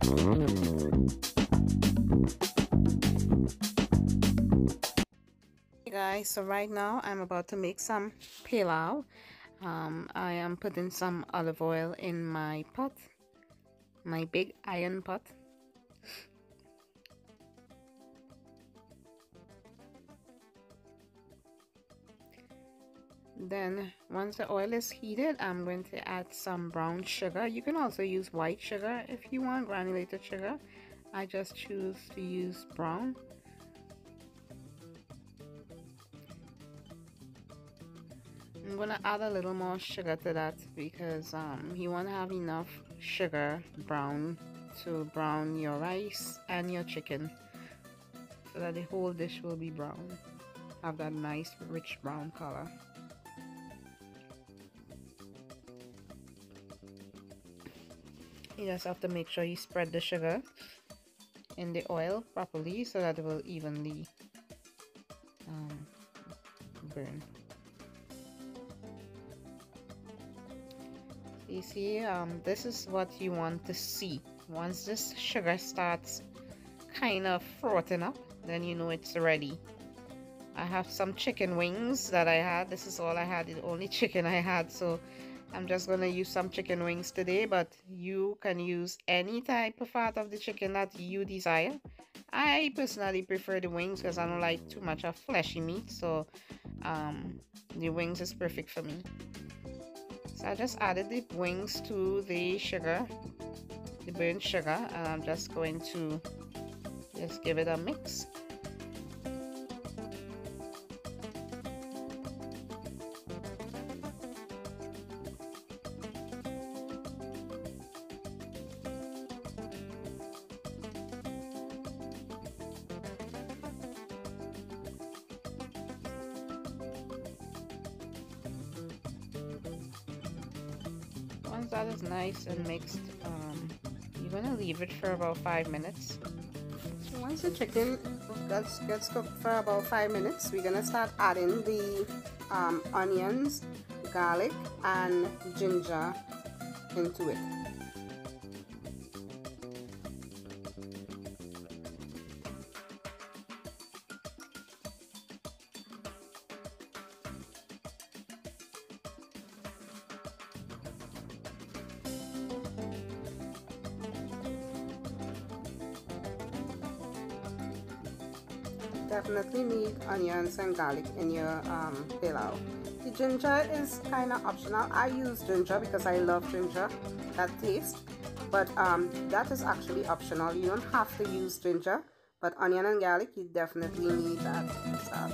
Hey guys, so right now I'm about to make some pilau. I am putting some olive oil in my pot, my big iron pot. Then once the oil is heated, I'm going to add some brown sugar. You can also use white sugar if you want, granulated sugar. I just choose to use brown. I'm gonna add a little more sugar to that because you want to have enough sugar to brown your rice and your chicken so that the whole dish will be brown, have that nice rich brown color. You just have to make sure you spread the sugar in the oil properly so that it will evenly burn. You see, this is what you want to see. Once this sugar starts kind of frothing up, then you know it's ready. I have some chicken wings that I had. This is all I had, the only chicken I had, so I'm just gonna use some chicken wings today, but you can use any type of part of the chicken that you desire. I personally prefer the wings because I don't like too much of fleshy meat, so the wings is perfect for me. So I just added the wings to the sugar, the burnt sugar, and I'm just going to just give it a mix. Once that is nice and mixed, you're gonna leave it for about 5 minutes. So once the chicken gets cooked for about 5 minutes, we're gonna start adding the onions, garlic, and ginger into it. Definitely need onions and garlic in your pilau. The ginger is kind of optional. I use ginger because I love ginger, that taste, but that is actually optional. You don't have to use ginger, but onion and garlic, you definitely need that stuff.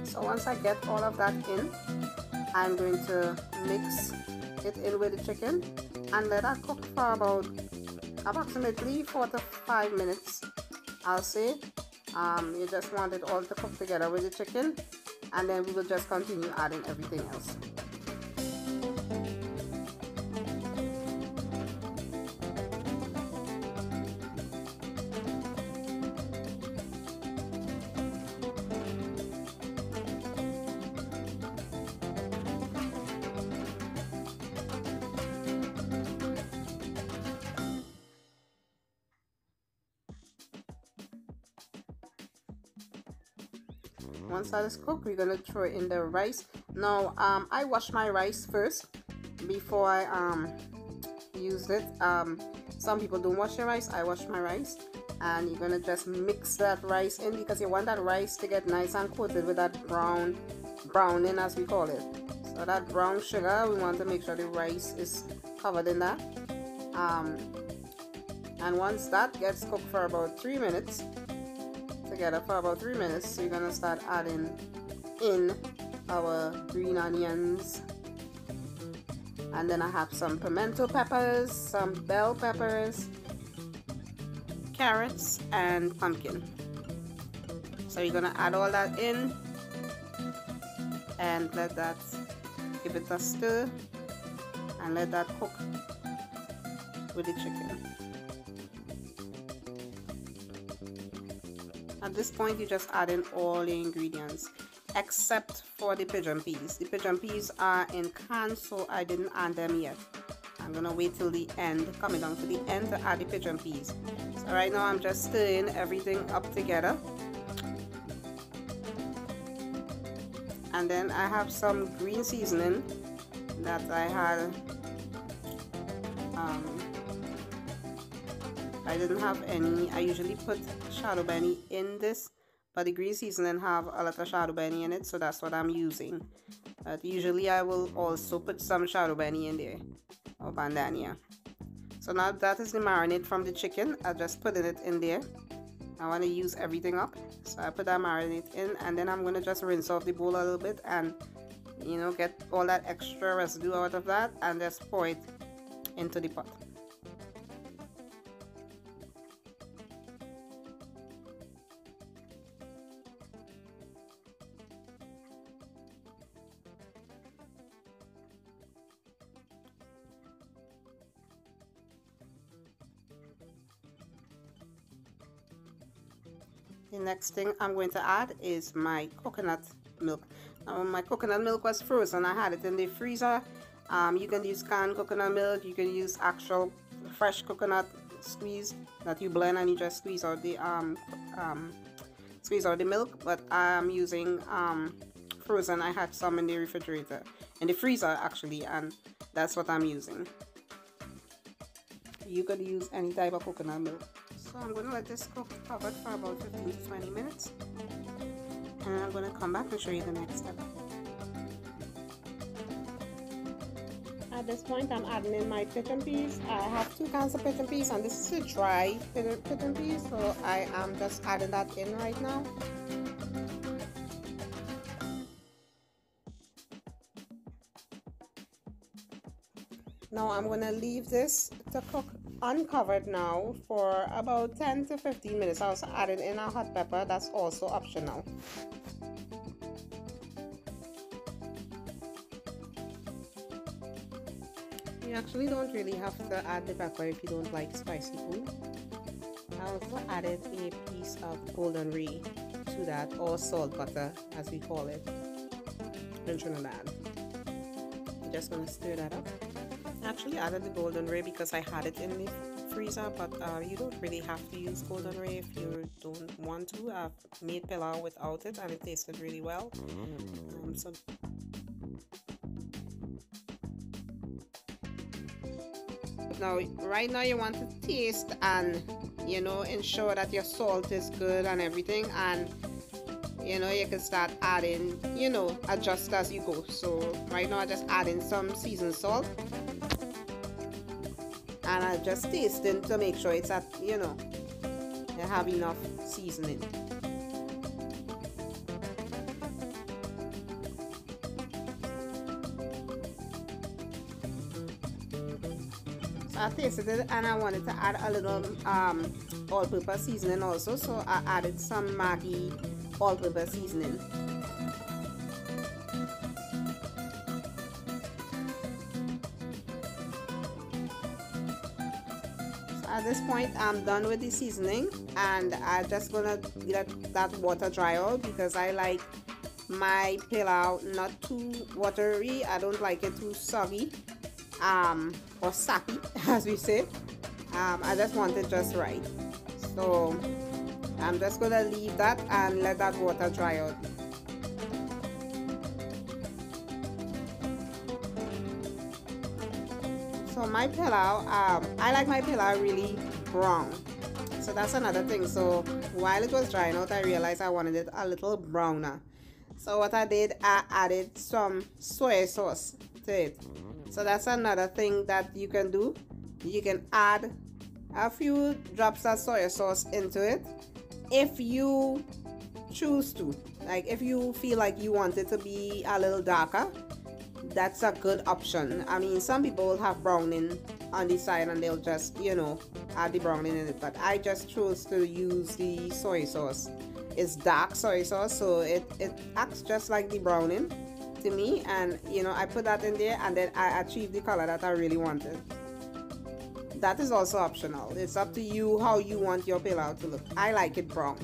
So once I get all of that in, I'm going to mix it in with the chicken and let that cook for about approximately 4 to 5 minutes, I'll say. You just want it all to cook together with the chicken, and then we will just continue adding everything else. Once that is cooked, we're gonna throw in the rice. Now I wash my rice first before I use it. Some people don't wash their rice. I wash my rice, and you're gonna just mix that rice in because you want that rice to get nice and coated with that browning, as we call it. So that brown sugar, we want to make sure the rice is covered in that. And once that gets cooked for about 3 minutes, together for about 3 minutes, we're gonna start adding in our green onions, and then I have some pimento peppers, some bell peppers, carrots, and pumpkin. So you're gonna add all that in and let that, give it a stir and let that cook with the chicken. At this point, you just add in all the ingredients. except for the pigeon peas. The pigeon peas are in cans, so I didn't add them yet. I'm gonna wait till the end, coming down to the end, to add the pigeon peas. So right now I'm just stirring everything up together. And then I have some green seasoning that I had. I didn't have any. I usually put shadow benie in this, but the green seasoning have a lot of shadow benie in it, so that's what I'm using. But usually I will also put some shadow benie in there, or bandania. So now that is the marinade from the chicken. I just put it in there. I want to use everything up, so I put that marinade in, and then I'm going to just rinse off the bowl a little bit and, you know, get all that extra residue out of that and just pour it into the pot. The next thing I'm going to add is my coconut milk. Now, my coconut milk was frozen. I had it in the freezer. You can use canned coconut milk. You can use actual fresh coconut squeeze that you blend and you just squeeze out the milk. But I'm using frozen. I had some in the refrigerator, in the freezer actually, and that's what I'm using. You could use any type of coconut milk. So I'm going to let this cook covered for about 15 to 20 minutes. And I'm going to come back and show you the next step. At this point, I'm adding in my pigeon peas. I have 2 cans of pigeon peas, and this is a dry pigeon peas, so I am just adding that in right now. Now I'm going to leave this to cook uncovered now for about 10 to 15 minutes. I also added in a hot pepper, that's also optional. You actually don't really have to add the pepper if you don't like spicy food. I also added a piece of golden ray to that, or salt butter as we call it in Trinidad. I'm just going to stir that up. I actually added the golden ray because I had it in the freezer, but you don't really have to use golden ray if you don't want to. I've made pilau without it and it tasted really well. Now, right now you want to taste and, you know, ensure that your salt is good and everything, and you know, you can start adding, you know, adjust as you go. So right now I just add in some seasoned salt, and I just tasting to make sure it's at, you know, you have enough seasoning. So I tasted it and I wanted to add a little all-purpose seasoning also, so I added some Maggi all-purpose seasoning. So at this point I'm done with the seasoning, and I'm just gonna let that water dry out because I like my pilau not too watery. I don't like it too soggy or sappy as we say. I just want it just right. So I'm just gonna leave that and let that water dry out. So my pilau, I like my pilau really brown. So that's another thing. So while it was drying out, I realized I wanted it a little browner. So what I did, I added some soy sauce to it. So that's another thing that you can do. You can add a few drops of soy sauce into it if you choose to. Like if you feel like you want it to be a little darker, that's a good option. I mean, some people will have browning on the side and they'll just, you know, add the browning in it, but I just chose to use the soy sauce. It's dark soy sauce, so it acts just like the browning to me, and you know, I put that in there and then I achieved the color that I really wanted. That is also optional. It's up to you how you want your pilau to look. I like it brown.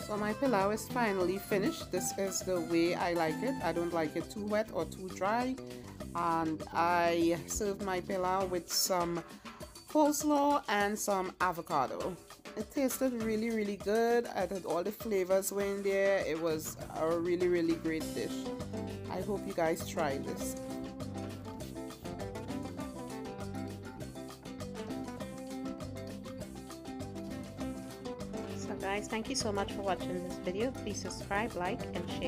So my pilau is finally finished. This is the way I like it. I don't like it too wet or too dry. And I served my pilau with some coleslaw and some avocado. It tasted really, really good. I thought all the flavors were in there. It was a really, really great dish. I hope you guys try this. So guys, thank you so much for watching this video. Please subscribe, like, and share.